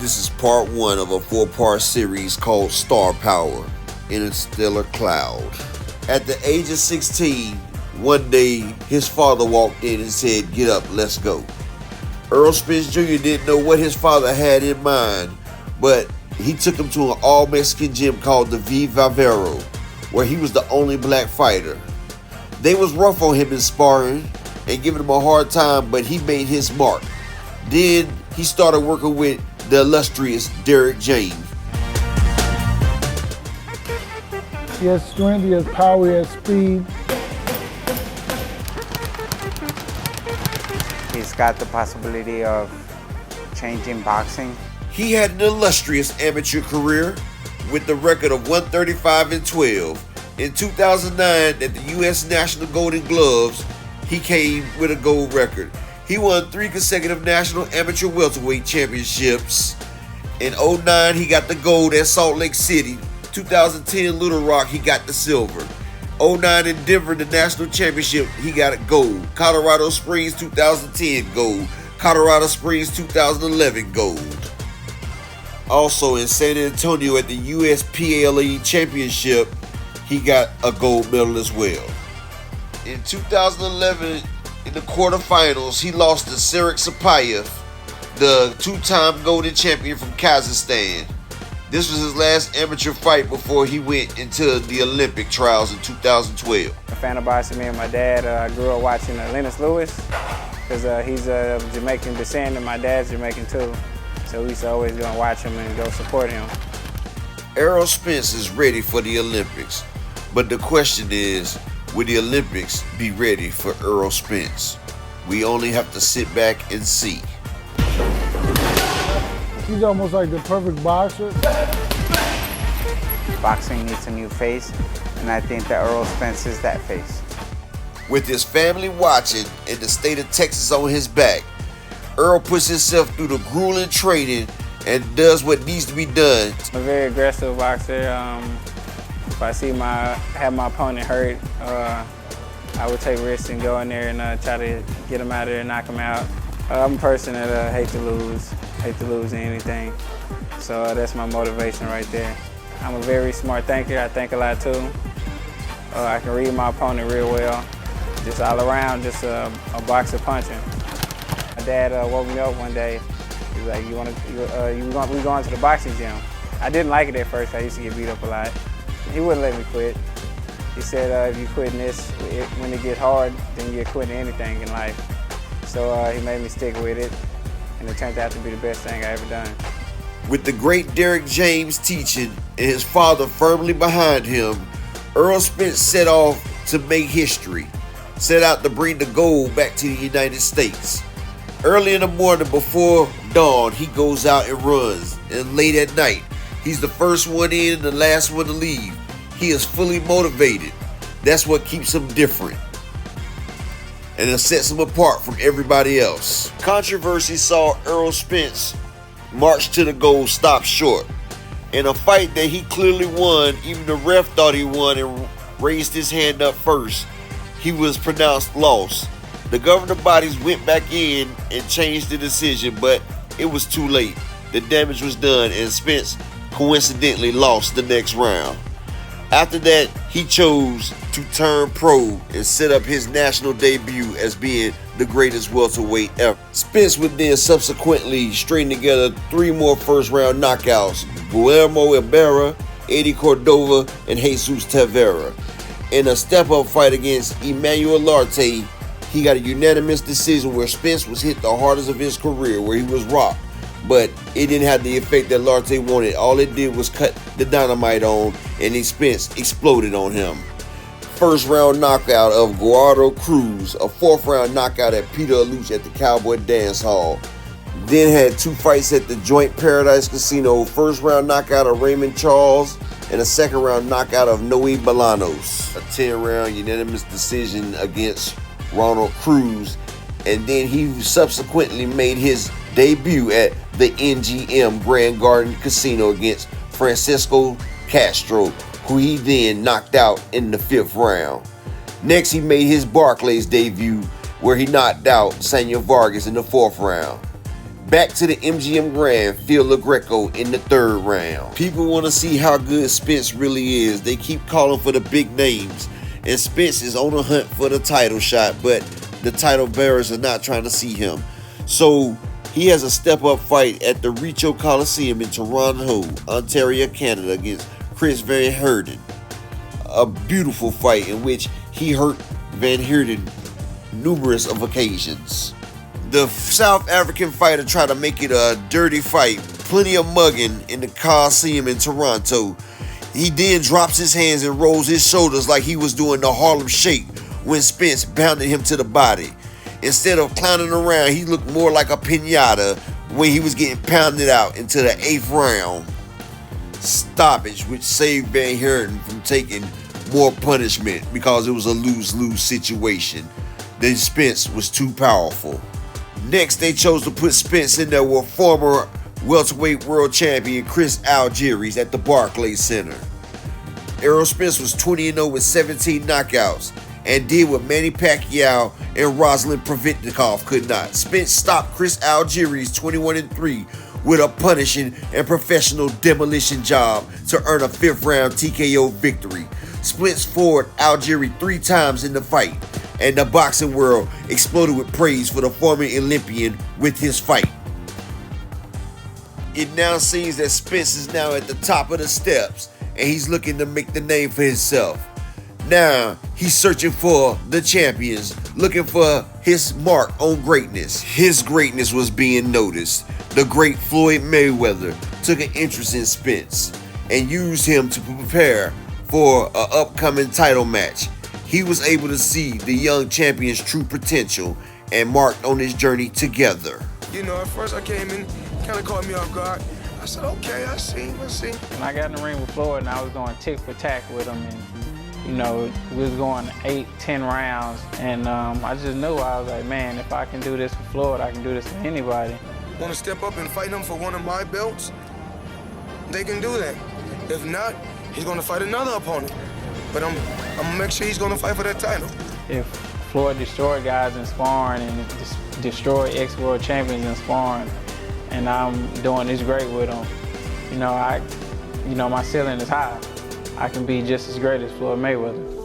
This is part one of a 4-part series called Star Power, Interstellar Cloud. At the age of 16, one day his father walked in and said, "Get up, let's go." EROLL SPENCE Jr. didn't know what his father had in mind, but he took him to an all-Mexican gym called the Vivero, where he was the only black fighter. They was rough on him in sparring and giving him a hard time, but he made his mark. Then he started working with the illustrious Derrick James. He has strength, he has power, he has speed. He's got the possibility of changing boxing. He had an illustrious amateur career with the record of 135-12. In 2009, at the U.S. National Golden Gloves, he came with a gold record. He won 3 consecutive national amateur welterweight championships. In 2009, he got the gold at Salt Lake City. 2010, Little Rock, he got the silver. 2009 in Denver, the national championship, he got a gold. Colorado Springs, 2010, gold. Colorado Springs, 2011, gold. Also in San Antonio at the USPLE championship, he got a gold medal as well. In 2011, in the quarterfinals, he lost to Serek Sapayev, the 2-time golden champion from Kazakhstan. This was his last amateur fight before he went into the Olympic trials in 2012. A fan of boxing, me and my dad, I grew up watching Lennox Lewis because he's of Jamaican descent and my dad's Jamaican too. So we used to always go and watch him and go support him. EROLL SPENCE is ready for the Olympics, but the question is, will the Olympics be ready for EROLL SPENCE? We only have to sit back and see. He's almost like the perfect boxer. Boxing needs a new face, and I think that EROLL SPENCE is that face. With his family watching and the state of Texas on his back, Earl puts himself through the grueling training and does what needs to be done. I'm a very aggressive boxer. If I see have my opponent hurt, I would take risks and go in there and try to get him out of there and knock him out. I'm a person that hate to lose in anything. So that's my motivation right there. I'm a very smart thinker. I think a lot too. I can read my opponent real well. Just all around, just a boxer punching. My dad woke me up one day. He was like, we going to the boxing gym. I didn't like it at first. I used to get beat up a lot. He wouldn't let me quit. He said, if you quit in this, when it gets hard, then you're quitting anything in life. So he made me stick with it, and it turned out to be the best thing I ever done. With the great Derrick James teaching and his father firmly behind him, EROLL SPENCE set off to make history, set out to bring the gold back to the United States. Early in the morning before dawn, he goes out and runs, and late at night, he's the first one in and the last one to leave. He is fully motivated. That's what keeps him different, and it sets him apart from everybody else. Controversy saw EROLL SPENCE march to the goal, stop short. In a fight that he clearly won, even the ref thought he won and raised his hand up first, he was pronounced lost. The governing bodies went back in and changed the decision, but it was too late. The damage was done, and Spence coincidentally lost the next round. After that, he chose to turn pro and set up his national debut as being the greatest welterweight ever. Spence would then subsequently string together 3 more first-round knockouts: Guillermo Ibarra, Eddie Cordova, and Jesus Tavera. In a step-up fight against Emmanuel Larte, he got a unanimous decision where Spence was hit the hardest of his career, where he was rocked. But it didn't have the effect that Larte wanted. All it did was cut the dynamite on, and then Spence exploded on him. First round knockout of Guardo Cruz, a 4th round knockout at Peter Aluch at the Cowboy Dance Hall. Then had 2 fights at the Joint Paradise Casino, 1st round knockout of Raymond Charles, and a 2nd round knockout of Noe Bolanos. A 10 round unanimous decision against Ronald Cruz, and then he subsequently made his debut at the NGM Grand Garden Casino against Francisco Castro, who he then knocked out in the 5th round. Next, he made his Barclays debut, where he knocked out Samuel Vargas in the 4th round. back to the MGM Grand, Phil LaGreco in the 3rd round. People want to see how good Spence really is. They keep calling for the big names, and Spence is on the hunt for the title shot, but the title bearers are not trying to see him. So he has a step-up fight at the Ricoh Coliseum in Toronto, Ontario, Canada, against Chris Van Heerden. A beautiful fight in which he hurt Van Heerden numerous of occasions. The South African fighter tried to make it a dirty fight, plenty of mugging in the Coliseum in Toronto. He then drops his hands and rolls his shoulders like he was doing the Harlem Shake when Spence pounded him to the body. Instead of clowning around, he looked more like a piñata when he was getting pounded out into the 8th round. Stoppage, which saved Van Heerden from taking more punishment because it was a lose-lose situation. Then Spence was too powerful. Next, they chose to put Spence in there with former welterweight world champion Chris Algieri at the Barclays Center. EROLL Spence was 20-0 with 17 knockouts and did what Manny Pacquiao and Rosalind Provetnikov could not. Spence stopped Chris Algieri's 21-3 with a punishing and professional demolition job to earn a 5th round TKO victory. Spence floored Algieri 3 times in the fight, and the boxing world exploded with praise for the former Olympian with his fight. It now seems that Spence is now at the top of the steps, and he's looking to make the name for himself. Now, he's searching for the champions, looking for his mark on greatness. His greatness was being noticed. The great Floyd Mayweather took an interest in Spence and used him to prepare for an upcoming title match. He was able to see the young champion's true potential and marked on his journey together. You know, at first I came in, kind of caught me off guard. I said, okay, I see. When I got in the ring with Floyd and I was going tick for tack with him, and you know, we was going 8, 10 rounds, and I just knew, I was like, man, if I can do this with Floyd, I can do this with anybody. Want to step up and fight him for one of my belts? They can do that. If not, he's going to fight another opponent. But I'm gonna make sure he's gonna fight for that title. If Floyd destroyed guys in sparring and destroyed ex-world champions in sparring, and I'm doing this great with him, you know, my ceiling is high. I can be just as great as Floyd Mayweather.